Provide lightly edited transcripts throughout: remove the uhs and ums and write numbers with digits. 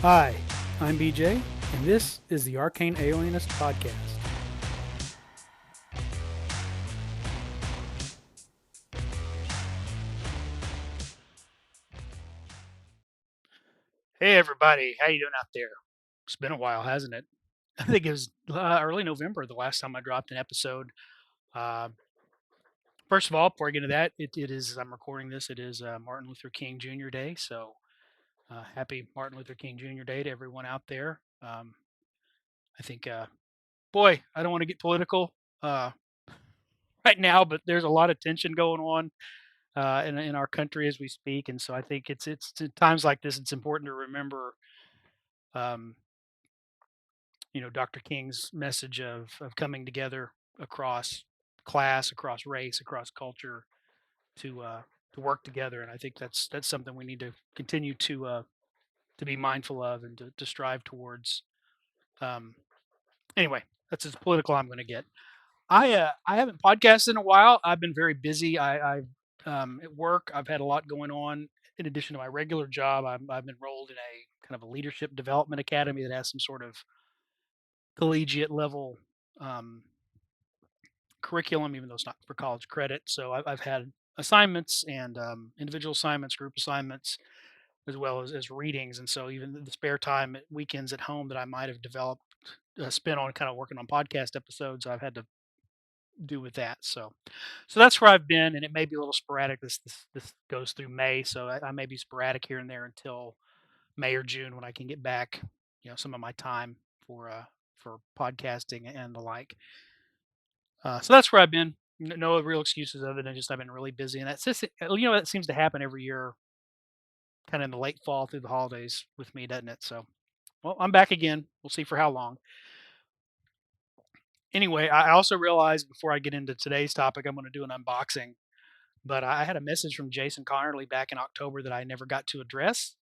Hi, I'm BJ, and this is the Arcane Alienist Podcast. Hey everybody, how you doing out there? It's been a while, hasn't it? I think it was early November the last time I dropped an episode. Uh, First of all, before I get into that, it is I'm recording this. It is Martin Luther King Jr. Day, so happy Martin Luther King Jr. Day to everyone out there. I think, boy, I don't want to get political uh, right now, but there's a lot of tension going on in our country as we speak, and so I think it's at times like this it's important to remember, um, Dr. King's message of coming together across class, across race, across culture to work together, and I think that's something we need to continue to be mindful of and to strive towards. Um, anyway, that's as political I'm going to get. I haven't podcasted in a while. I've been very busy. At work. I've had a lot going on. In addition to my regular job, I've enrolled in a kind of a leadership development academy that has some sort of collegiate level um, curriculum, even though it's not for college credit. So I've had assignments and individual assignments, group assignments, as well as readings. And so even the spare time, weekends at home that I might have developed, spent on kind of working on podcast episodes, I've had to do with that. So that's where I've been, and it may be a little sporadic. This goes through May, so I may be sporadic here and there until May or June when I can get back, some of my time for podcasting and the like. So that's where I've been. No real excuses other than just I've been really busy, and that's just that seems to happen every year, kind of in the late fall through the holidays with me, doesn't it? So, well, I'm back again. We'll see for how long. Anyway, I also realized before I get into today's topic, I'm going to do an unboxing. But I had a message from Jason Connerly back in October that I never got to address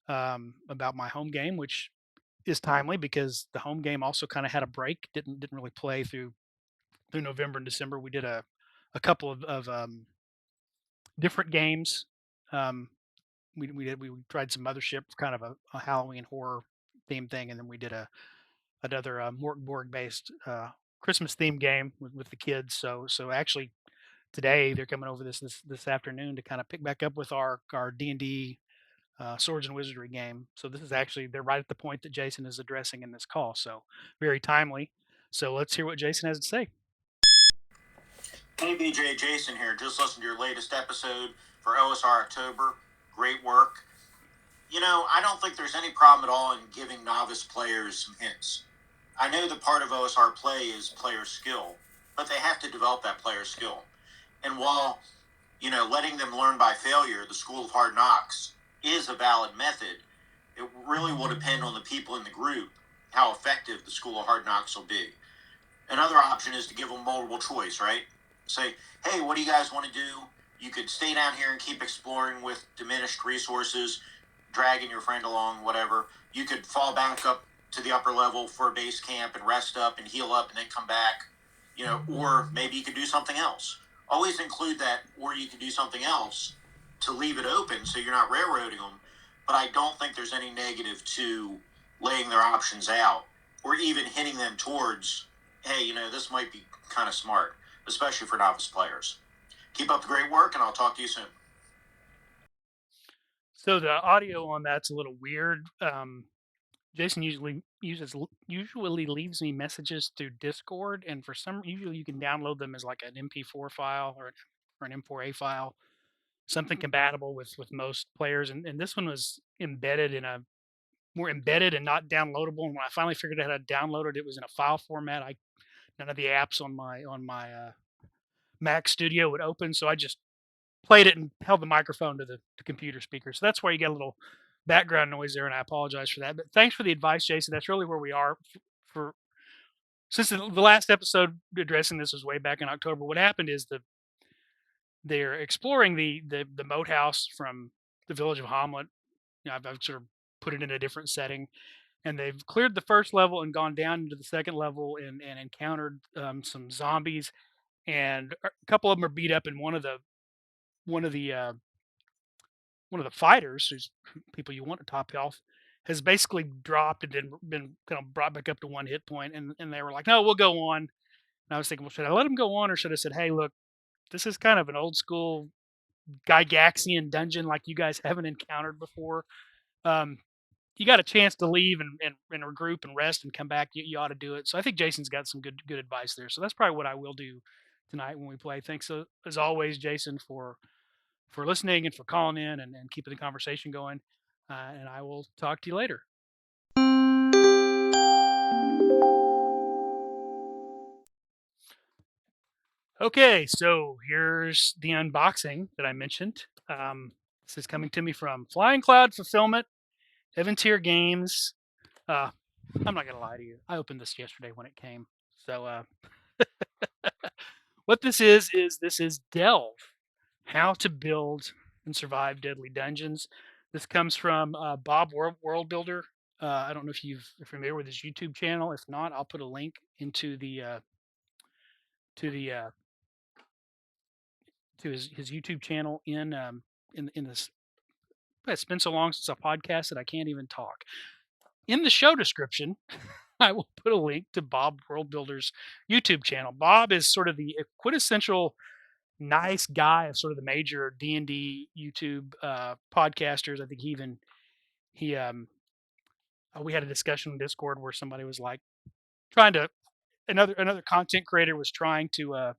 about my home game, which is timely because the home game also kind of had a break. Didn't really play through November and December. We did a couple of different games. Um, we tried some Mothership, kind of a Halloween horror theme thing, and then we did another Mortenborg based Christmas theme game with the kids. So actually today they're coming over this afternoon to kind of pick back up with our D&D Swords and Wizardry game. So this is actually they're right at the point that Jason is addressing in this call. So very timely. So let's hear what Jason has to say. Hey BJ, Jason here. Just listened to your latest episode for OSR October. Great work. I don't think there's any problem at all in giving novice players some hints. I know that part of OSR play is player skill, but they have to develop that player skill. And while, letting them learn by failure, the School of Hard Knocks, is a valid method, it really will depend on the people in the group how effective the School of Hard Knocks will be. Another option is to give them multiple choice, right? Say, hey, what do you guys want to do? You could stay down here and keep exploring with diminished resources, dragging your friend along, whatever. You could fall back up to the upper level for a base camp and rest up and heal up and then come back, or maybe you could do something else. Always include that, or you could do something else to leave it open so you're not railroading them. But I don't think there's any negative to laying their options out or even hitting them towards, hey, this might be kind of smart, especially for novice players. Keep up the great work, and I'll talk to you soon. So the audio on that's a little weird. Jason usually leaves me messages through Discord, and for some usually you can download them as like an MP4 file or an M4A file, something compatible with most players. And this one was embedded in a more embedded and not downloadable. And when I finally figured out how to download it, it was in a file format. I None of the apps on my Mac Studio would open, so I just played it and held the microphone to the computer speaker. So that's why you get a little background noise there, and I apologize for that. But thanks for the advice, Jason. That's really where we are for since the last episode addressing this was way back in October. What happened is they're exploring the moat house from the village of Hamlet. I've sort of put it in a different setting, and they've cleared the first level and gone down into the second level and encountered some zombies, and a couple of them are beat up, and one of the one of the fighters, who's people you want to top health, has basically dropped and then been kind of brought back up to 1 hit point, and they were like, "No, we'll go on." And I was thinking, well, should I let him go on, or should I said, "Hey, look, this is kind of an old school Gygaxian dungeon like you guys haven't encountered before. Um, you got a chance to leave and regroup and rest and come back. You ought to do it." So I think Jason's got some good advice there. So that's probably what I will do tonight when we play. Thanks as always, Jason, for listening and for calling in and keeping the conversation going. And I will talk to you later. Okay, so here's the unboxing that I mentioned. This is coming to me from Flying Cloud Fulfillment, Evan Tier Games. Uh, I'm not gonna lie to you. I opened this yesterday when it came. So what this is Delve: How to Build and Survive Deadly Dungeons. This comes from Bob World Builder. I don't know if you're familiar with his YouTube channel. If not, I'll put a link into the to the to his YouTube channel in this. It's been so long since I podcasted, I can't even talk. In the show description, I will put a link to Bob World Builder's YouTube channel. Bob is sort of the quintessential nice guy of sort of the major D&D YouTube podcasters. I think he we had a discussion on Discord where somebody was like trying to another content creator was trying to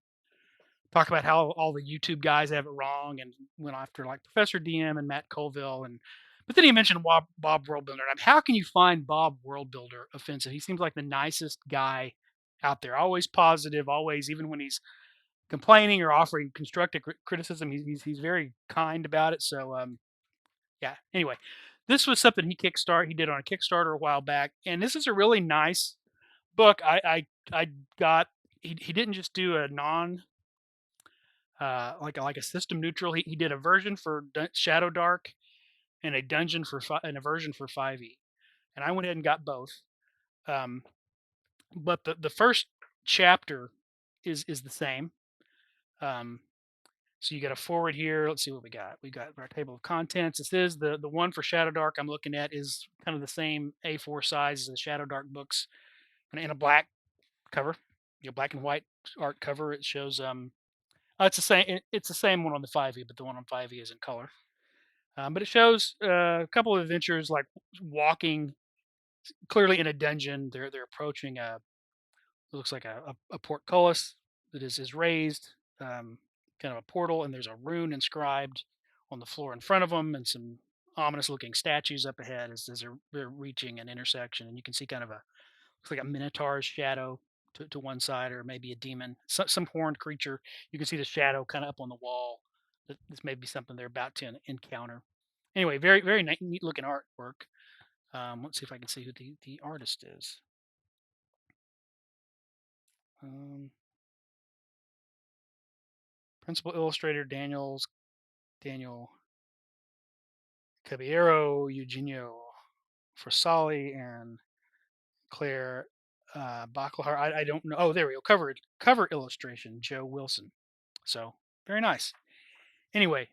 talk about how all the YouTube guys have it wrong and went after like Professor DM and Matt Colville and but then he mentioned Bob Worldbuilder. How can you find Bob Worldbuilder offensive? He seems like the nicest guy out there, always positive, always even when he's complaining or offering constructive criticism, he's very kind about it. So yeah. Anyway, this was something he did on a Kickstarter a while back, and this is a really nice book. I got he didn't just do a non like a system neutral. He did a version for Shadow Dark and a dungeon and a version for 5e, and I went ahead and got both. Um, but the first chapter is the same. Um, so you got a forward here. Let's see what we got. We got our table of contents. This is the one for Shadow Dark I'm looking at is kind of the same A4 size as the Shadow Dark books, and in a black cover, black and white art cover. It shows it's the same. It's the same one on the 5e, but the one on 5e is in color. But it shows a couple of adventures like walking clearly in a dungeon. They're approaching it looks like a portcullis that is raised, kind of a portal, and there's a rune inscribed on the floor in front of them, and some ominous looking statues up ahead as they're reaching an intersection, and you can see kind of a looks like a minotaur's shadow to one side, or maybe a demon, some horned creature. You can see the shadow kind of up on the wall. This may be something they're about to encounter. Anyway, very neat looking artwork. Let's see if I can see who the artist is. Um, Principal illustrator Daniel Caballero, Eugenio Frasali, and Claire Bacalhar. I don't know. Oh, there we go. Cover illustration, Joe Wilson. So very nice. Anyway,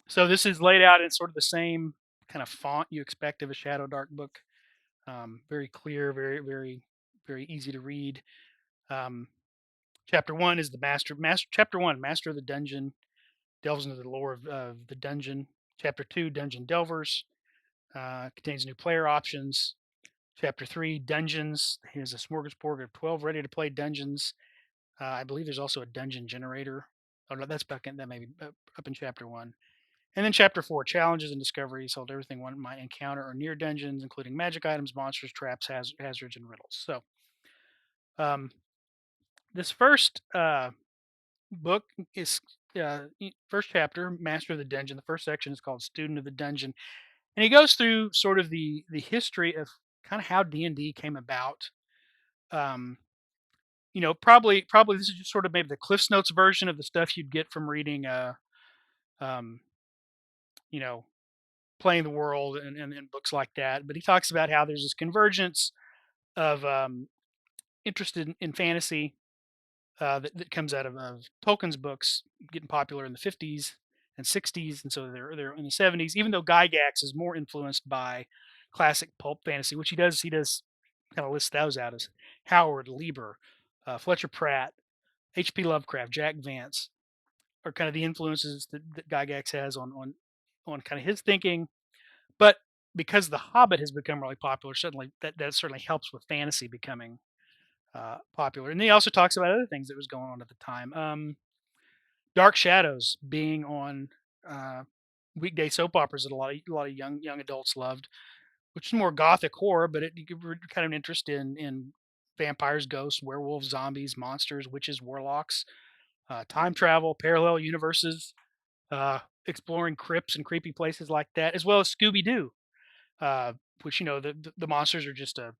so this is laid out in sort of the same kind of font you expect of a Shadow Dark book. Very clear, very easy to read. Um, chapter one is the master. Chapter one, Master of the Dungeon, delves into the lore of the dungeon. Chapter two, Dungeon Delvers, contains new player options. Chapter three, Dungeons. Here's a smorgasbord of 12 ready to play dungeons. I believe there's also a dungeon generator. Oh no, that's back in that maybe up in chapter one. And then chapter four, challenges and discoveries. Hold everything one might encounter or near dungeons, including magic items, monsters, traps, hazards, and riddles. So um, this first book is first chapter, Master of the Dungeon. The first section is called Student of the Dungeon, and he goes through sort of the history of kind of how D&D came about. Um, probably this is just sort of maybe the Cliff's Notes version of the stuff you'd get from reading, um, you know, Playing the World and books like that. But he talks about how there's this convergence of interest in fantasy that comes out of Tolkien's books getting popular in the 50s, and 60s, and so they're in the 70s. Even though Gygax is more influenced by classic pulp fantasy, which he does kind of list those out as Howard, Lieber, Fletcher Pratt, H.P. Lovecraft, Jack Vance are kind of the influences that Gygax has on kind of his thinking. But because The Hobbit has become really popular, certainly that certainly helps with fantasy becoming popular. And he also talks about other things that was going on at the time. Dark Shadows being on uh, weekday soap operas that a lot of young adults loved, which is more gothic horror, but it gave kind of an interest in vampires, ghosts, werewolves, zombies, monsters, witches, warlocks, time travel, parallel universes, uh, exploring crypts and creepy places like that, as well as Scooby Doo, which the monsters are just a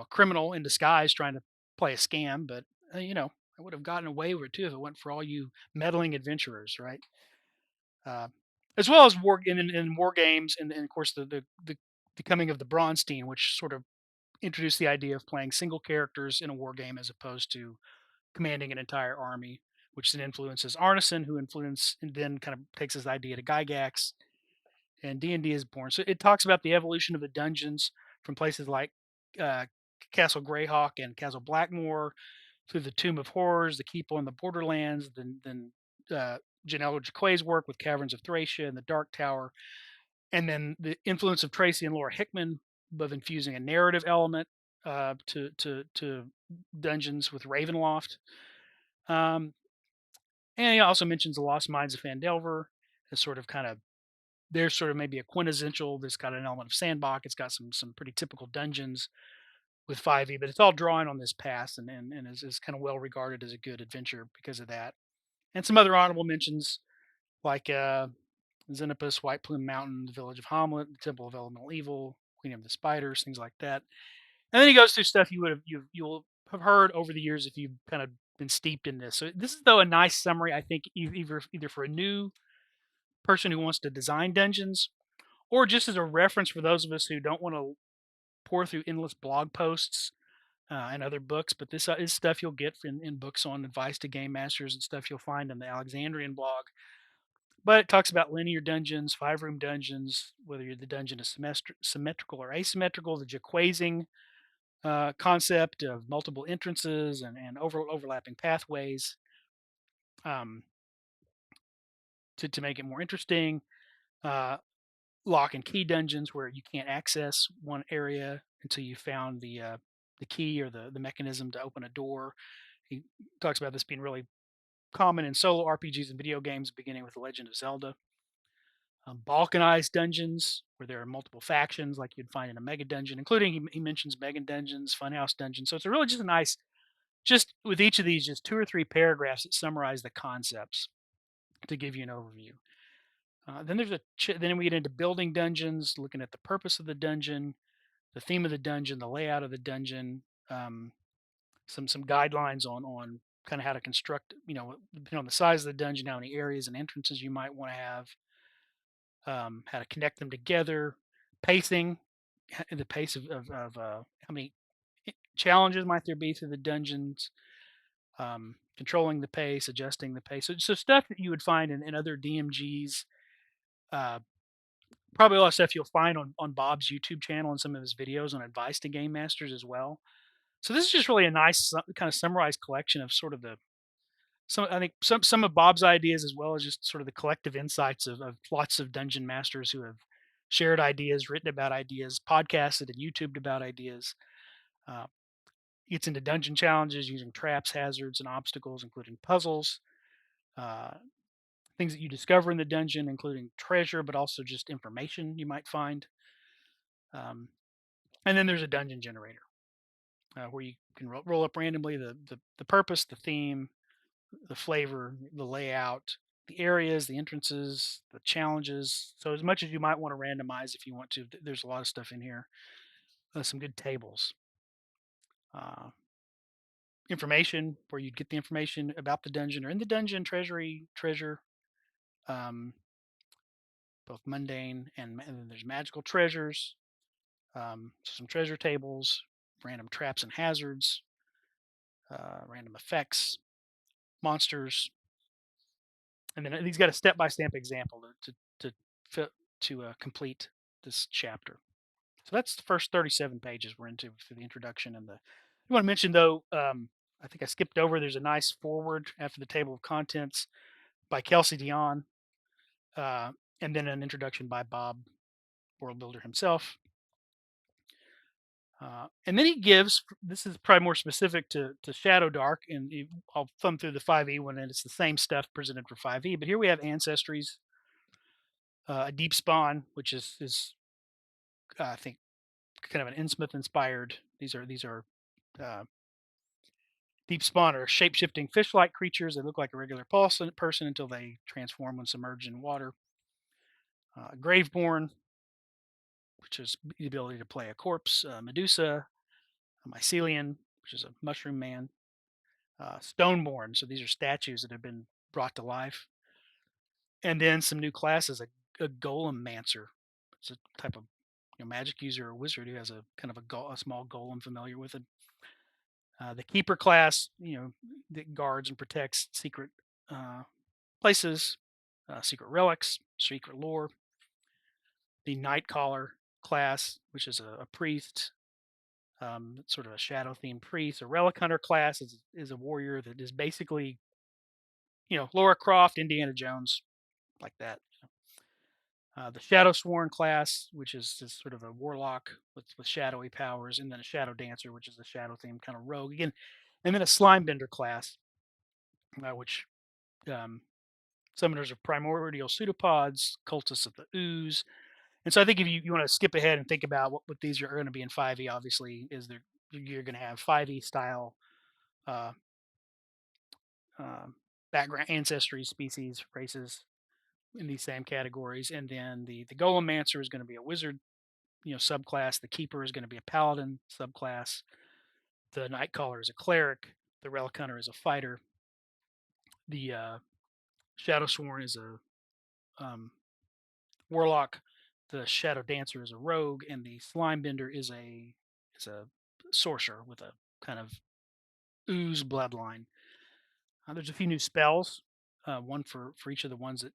criminal in disguise trying to play a scam, but I would have gotten away with it too if it went for all you meddling adventurers, right? Uh, as well as in war games, and of course the coming of the Bronstein, which sort of introduced the idea of playing single characters in a war game as opposed to commanding an entire army, which then influences Arneson, who influence and then kind of takes his idea to Gygax, and D&D is born. So it talks about the evolution of the dungeons from places like uh, Castle Greyhawk and Castle Blackmore through the Tomb of Horrors, the Keep on the Borderlands, then Janelle Jaquay's work with Caverns of Thracia and the Dark Tower, and then the influence of Tracy and Laura Hickman of infusing a narrative element to dungeons with Ravenloft. Um, and he also mentions the Lost Mines of Phandelver as sort of kind of there's sort of maybe a quintessential. There's got an element of sandbox. It's got some pretty typical dungeons with 5e, but it's all drawing on this past and is kind of well regarded as a good adventure because of that. And some other honorable mentions like Xenopus, White Plume Mountain, the Village of Hamlet, the Temple of Elemental Evil, Queen of the Spiders, things like that. And then he goes through stuff you'll have heard over the years if you've kind of been steeped in this. So this is though a nice summary, I think, either for a new person who wants to design dungeons, or just as a reference for those of us who don't want to pour through endless blog posts and other books. But this is stuff you'll get in books on advice to game masters and stuff you'll find in the Alexandrian blog. But it talks about linear dungeons, 5-room dungeons, whether the dungeon is symmetrical or asymmetrical, the Jaquazing concept of multiple entrances and overlapping pathways um, to make it more interesting. Uh, Lock and key dungeons where you can't access one area until you found the key or the mechanism to open a door. He talks about this being really common in solo RPGs and video games, beginning with The Legend of Zelda. Balkanized dungeons where there are multiple factions, like you'd find in a mega dungeon, including he mentions mega dungeons, funhouse dungeons. So it's a really just a nice, just with each of these, just 2 or 3 paragraphs that summarize the concepts to give you an overview. Then we get into building dungeons, looking at the purpose of the dungeon, the theme of the dungeon, the layout of the dungeon, um, some guidelines on kind of how to construct, depending on the size of the dungeon, how many areas and entrances you might want to have, how to connect them together, pacing, the pace of how many challenges might there be through the dungeons, controlling the pace, adjusting the pace. So stuff that you would find in other DMGs. Uh, Probably a lot of stuff you'll find on Bob's YouTube channel and some of his videos on advice to game masters as well. So this is just really a nice kind of summarized collection of sort of I think some of Bob's ideas, as well as just sort of the collective insights of lots of dungeon masters who have shared ideas, written about ideas, podcasted and YouTubed about ideas. Uh, gets into dungeon challenges using traps, hazards, and obstacles, including puzzles, uh, things that you discover in the dungeon, including treasure, but also just information you might find. Um, and then there's a dungeon generator where you can roll up randomly the purpose, the theme, the flavor, the layout, the areas, the entrances, the challenges. So as much as you might want to randomize if you want to, there's a lot of stuff in here. Some good tables, uh, information where you'd get the information about the dungeon or in the dungeon treasure, um, both mundane and then there's magical treasures, some treasure tables, random traps and hazards, random effects, monsters, and then he's got a step-by-step example to complete this chapter. So that's the first 37 pages we're into for the introduction and the. I want to mention though, I think I skipped over. There's a nice forward after the table of contents by Kelsey Dion, uh, and then an introduction by Bob, World Builder himself. And then he gives. This is probably more specific to Shadow Dark, and I'll thumb through the 5e one, and it's the same stuff presented for 5e. But here we have ancestries, a deep spawn, which is I think kind of an Innsmouth inspired. These are uh, deep spawn are shape shifting fish like creatures. They look like a regular person until they transform when submerged in water. Graveborn, which is the ability to play a corpse. Medusa, a mycelium, which is a mushroom man. Stoneborn, so these are statues that have been brought to life. And then some new classes, a golem mancer. It's a type of magic user or wizard who has a kind of a small golem familiar with it. The keeper class, that guards and protects secret uh, places, secret relics, secret lore. The Nightcaller class, which is a priest, sort of a shadow themed priest. A relic hunter class is a warrior that is basically, Laura Croft, Indiana Jones, like that. The Shadow Sworn class, which is sort of a warlock with shadowy powers, and then a Shadow Dancer, which is a shadow themed kind of rogue again, and then a Slimebender class, which um, summoners of primordial pseudopods, cultists of the ooze. And so I think if you want to skip ahead and think about what these are going to be in 5e, obviously, you're going to have 5e style uh, um, background, ancestry, species, races in these same categories. And then the Golemancer is going to be a wizard, subclass. The Keeper is going to be a paladin subclass. The Nightcaller is a cleric. The Relic Hunter is a fighter. The Shadow Sworn is a warlock. The Shadow Dancer is a rogue, and the Slimebender is a sorcerer with a kind of ooze bloodline. There's a few new spells, one for each of the ones that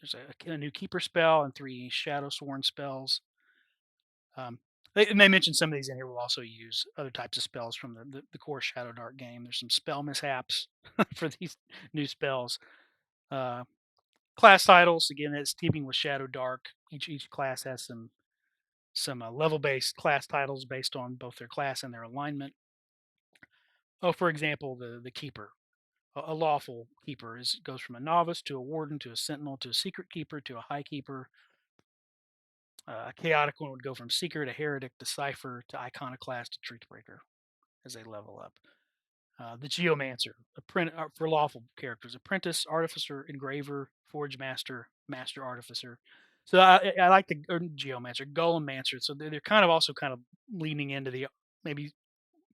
there's a new Keeper spell and 3 Shadow Sworn spells. They mentioned some of these in here will also use other types of spells from the core Shadow Dark game. There's some spell mishaps for these new spells. Uh, Class titles, again, it's teaming with Shadow Dark. Each class has some level based class titles based on both their class and their alignment. Oh, for example, the Keeper. A lawful keeper goes from a novice to a warden to a sentinel to a secret keeper to a high keeper. A chaotic one would go from seeker to heretic to cipher to iconoclast to truthbreaker as they level up. The geomancer, for lawful characters, apprentice, artificer, engraver, forge master, master artificer. So I like the geomancer, golemmancer. So they're kind of also kind of leaning into the maybe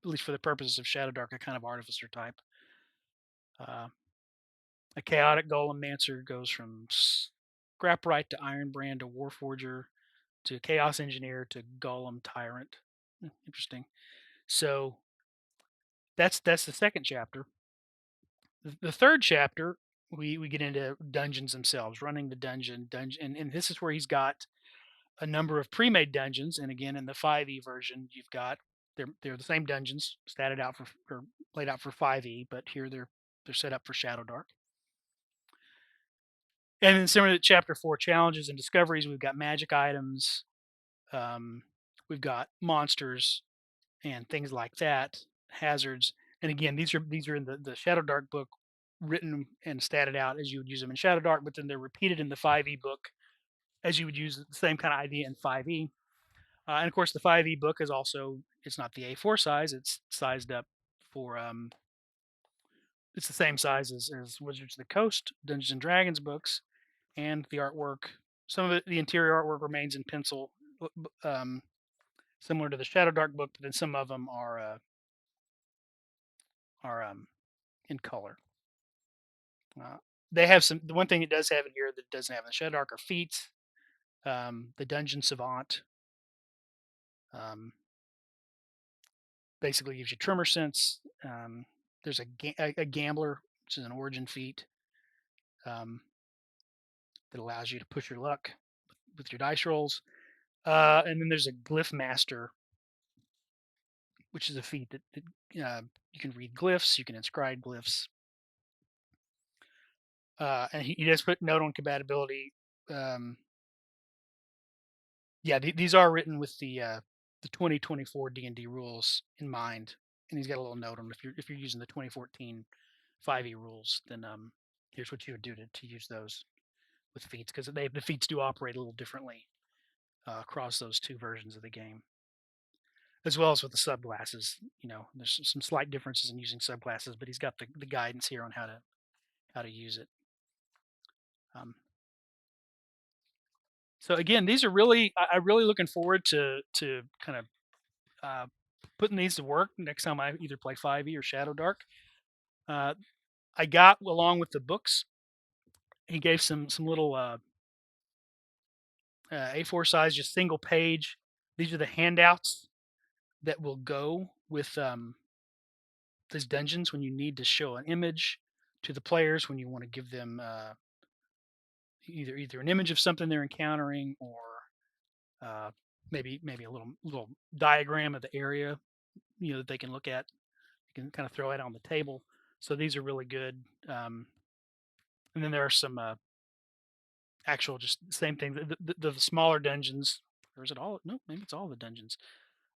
at least for the purposes of Shadow Dark, a kind of artificer type. Uh, a chaotic golemmancer goes from scrapwright to ironbrand to warforger to chaos engineer to golem tyrant. Interesting. So that's the second chapter. The third chapter, we get into dungeons themselves, running the dungeon, and this is where he's got a number of pre-made dungeons. And again, in the 5e version, you've got they're the same dungeons, statted out for or laid out for 5e, but here they're set up for Shadow Dark. And then similar to chapter 4 challenges and discoveries, we've got magic items, um, we've got monsters and things like that, hazards. And again, these are in the Shadow Dark book, written and statted out as you would use them in Shadow Dark, but then they're repeated in the 5e book as you would use the same kind of idea in 5e. And of course, the 5e book is also it's not the A4 size; it's sized up for it's the same size as Wizards of the Coast, Dungeons and Dragons books, and the artwork. Some of the interior artwork remains in pencil, um, similar to the Shadow Dark book, but then some of them are in color. Uh, they have some. The one thing it does have in here that it doesn't have in the Shadow Dark are feats. The Dungeon Savant basically gives you tremor sense. There's a gambler, which is an origin feat. um, that allows you to push your luck with your dice rolls. And then there's a Glyph Master, which is a feat that you can read glyphs, you can inscribe glyphs, and he does put note on compatibility. Um, yeah, these are written with the 2024 D&D rules in mind, and he's got a little note on if you're using the 2014 5e rules, then here's what you would do to use those with feats, because the feats do operate a little differently across those two versions of the game, as well as with the subclasses. There's some slight differences in using subclasses, but he's got the guidance here on how to use it. So again, these are really I'm really looking forward to kind of uh, putting these to work next time I either play 5e or Shadow Dark. Uh, I got along with the books. He gave some little A4 size, just single page. These are the handouts that will go with these dungeons when you need to show an image to the players, when you want to give them either an image of something they're encountering, or uh, maybe a little diagram of the area that they can look at. You can kind of throw it on the table. So these are really good. And then there are some actual, just same thing. The smaller dungeons, or is it all? No, maybe it's all the dungeons.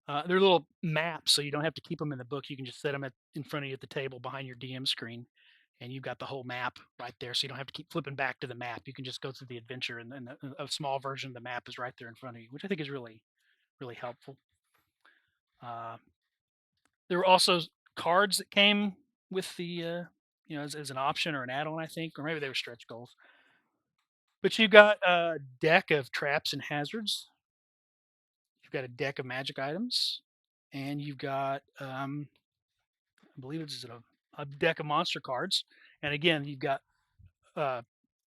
They're little maps, so you don't have to keep them in the book. You can just set them in front of you at the table behind your DM screen, and you've got the whole map right there. So you don't have to keep flipping back to the map. You can just go through the adventure, and a small version of the map is right there in front of you, which I think is really helpful. Uh, there were also cards that came with the as an option or an add-on, I think, or maybe they were stretch goals. But you got a deck of traps and hazards. You've got a deck of magic items, and you've got I believe it's a deck of monster cards. And again, you've got uh,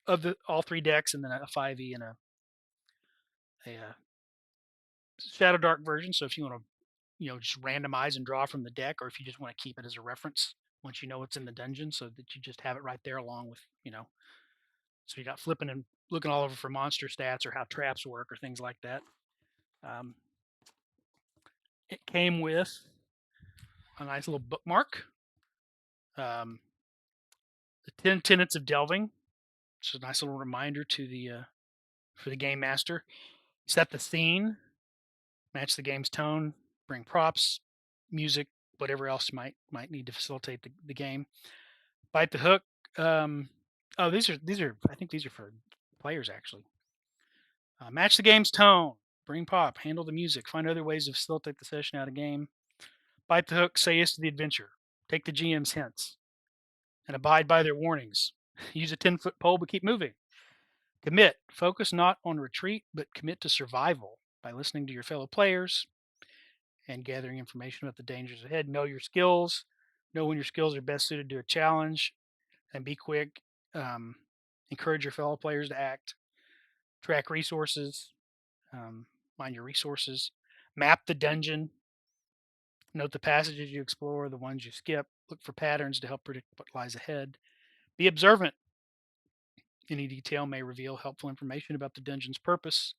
of the all three decks, and then a 5e and a Shadow Dark version. So if you want to just randomize and draw from the deck, or if you just want to keep it as a reference once you know what's in the dungeon, so that you just have it right there along with so you're not flipping and looking all over for monster stats or how traps work or things like that. um, it came with a nice little bookmark, um, the 10 tenets of delving. It's a nice little reminder to the for the game master. Set the scene, match the game's tone, bring props, music, whatever else you might need to facilitate the game. Bite the hook. Um, oh, these are I think these are for players actually. Match the game's tone. Bring pop. Handle the music. Find other ways to facilitate the session out of game. Bite the hook. Say yes to the adventure. Take the GM's hints and abide by their warnings. Use a 10-foot pole, but keep moving. Commit. Focus not on retreat, but commit to survival by listening to your fellow players and gathering information about the dangers ahead. Know your skills. Know when your skills are best suited to a challenge, and be quick. Um, Encourage your fellow players to act. Track resources. Um, Mind your resources. Map the dungeon. Note the passages you explore, the ones you skip. Look for patterns to help predict what lies ahead. Be observant. Any detail may reveal helpful information about the dungeon's purpose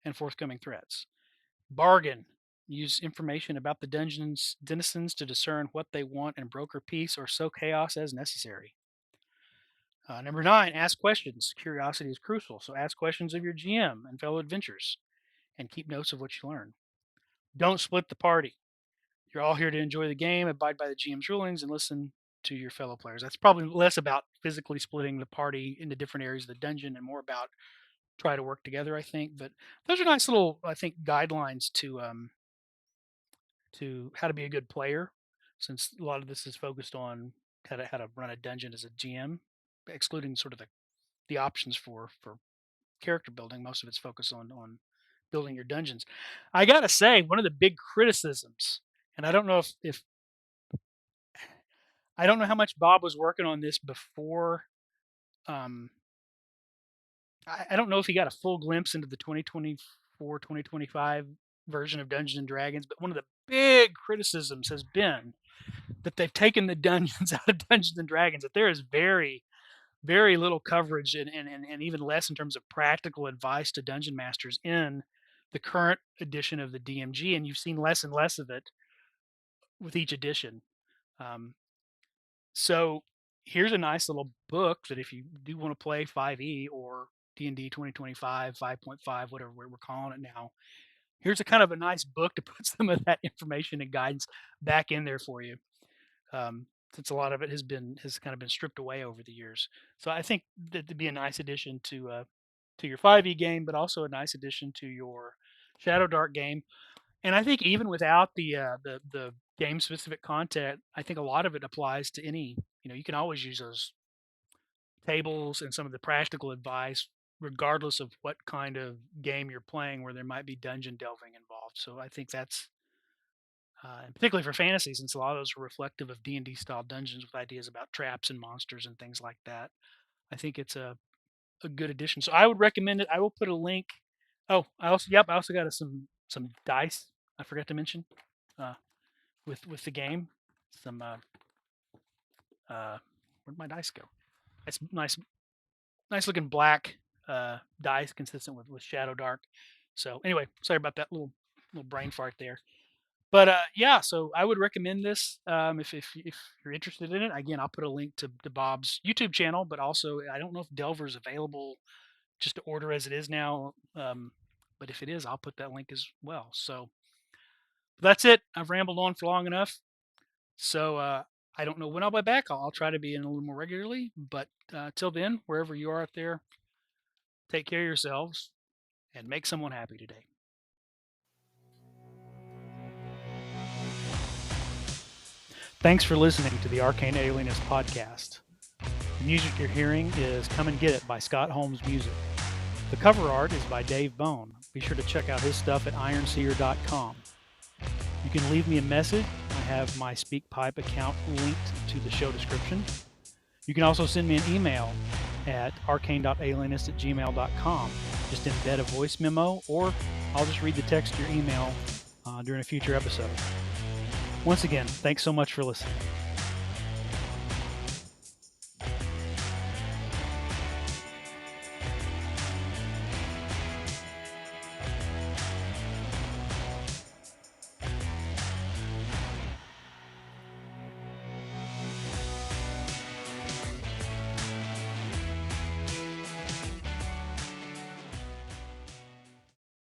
and forthcoming threats. Bargain. Use information about the dungeon's denizens to discern what they want and broker peace or sow chaos as necessary. Number 9, ask questions. Curiosity is crucial, so ask questions of your GM and fellow adventurers and keep notes of what you learn. Don't split the party. You're all here to enjoy the game, abide by the GM's rulings, and listen to your fellow players. That's probably less about physically splitting the party into different areas of the dungeon and more about try to work together, I think. But those are nice little, I think, guidelines to how to be a good player, since a lot of this is focused on how to run a dungeon as a GM, excluding sort of the options for character building. Most of it's focused on building your dungeons. I gotta say, one of the big criticisms, and I don't know if I don't know how much Bob was working on this before. Um, I don't know if he got a full glimpse into the 2024 2025 version of Dungeons and Dragons, but one of the big criticisms has been that they've taken the dungeons out of Dungeons and Dragons. That there is very very little coverage and even less in terms of practical advice to dungeon masters in the current edition of the DMG, and you've seen less and less of it with each edition. Um, so here's a nice little book that if you do want to play 5e or D&D 2025, 5.5, whatever we're calling it now, here's a kind of a nice book to put some of that information and guidance back in there for you. Um, since a lot of it has kind of been stripped away over the years. So I think that would be a nice addition to your 5e game, but also a nice addition to your Shadow Dark game. And I think even without the game specific content, I think a lot of it applies to any. You can always use those tables and some of the practical advice, regardless of what kind of game you're playing, where there might be dungeon delving involved. So I think that's and particularly for fantasy, since a lot of those are reflective of D&D style dungeons with ideas about traps and monsters and things like that. I think it's a good addition. So I would recommend it. I will put a link. Oh, I also got some dice. I forgot to mention uh, with the game. Some where'd my dice go? It's nice looking black dice, consistent with Shadow Dark. So anyway, sorry about that little brain fart there. But yeah, so I would recommend this if you're interested in it. Again, I'll put a link to Bob's YouTube channel, but also I don't know if Delver is available just to order as it is now. But if it is, I'll put that link as well. So that's it. I've rambled on for long enough. So I don't know when I'll be back. I'll try to be in a little more regularly. But till then, wherever you are out there, take care of yourselves and make someone happy today. Thanks for listening to the Arcane Alienist podcast. The music you're hearing is Come and Get It by Scott Holmes Music. The cover art is by Dave Bone. Be sure to check out his stuff at ironseer.com. You can leave me a message. I have my SpeakPipe account linked to the show description. You can also send me an email at arcane.alienist@gmail.com. Just embed a voice memo, or I'll just read the text to your email during a future episode. Once again, thanks so much for listening.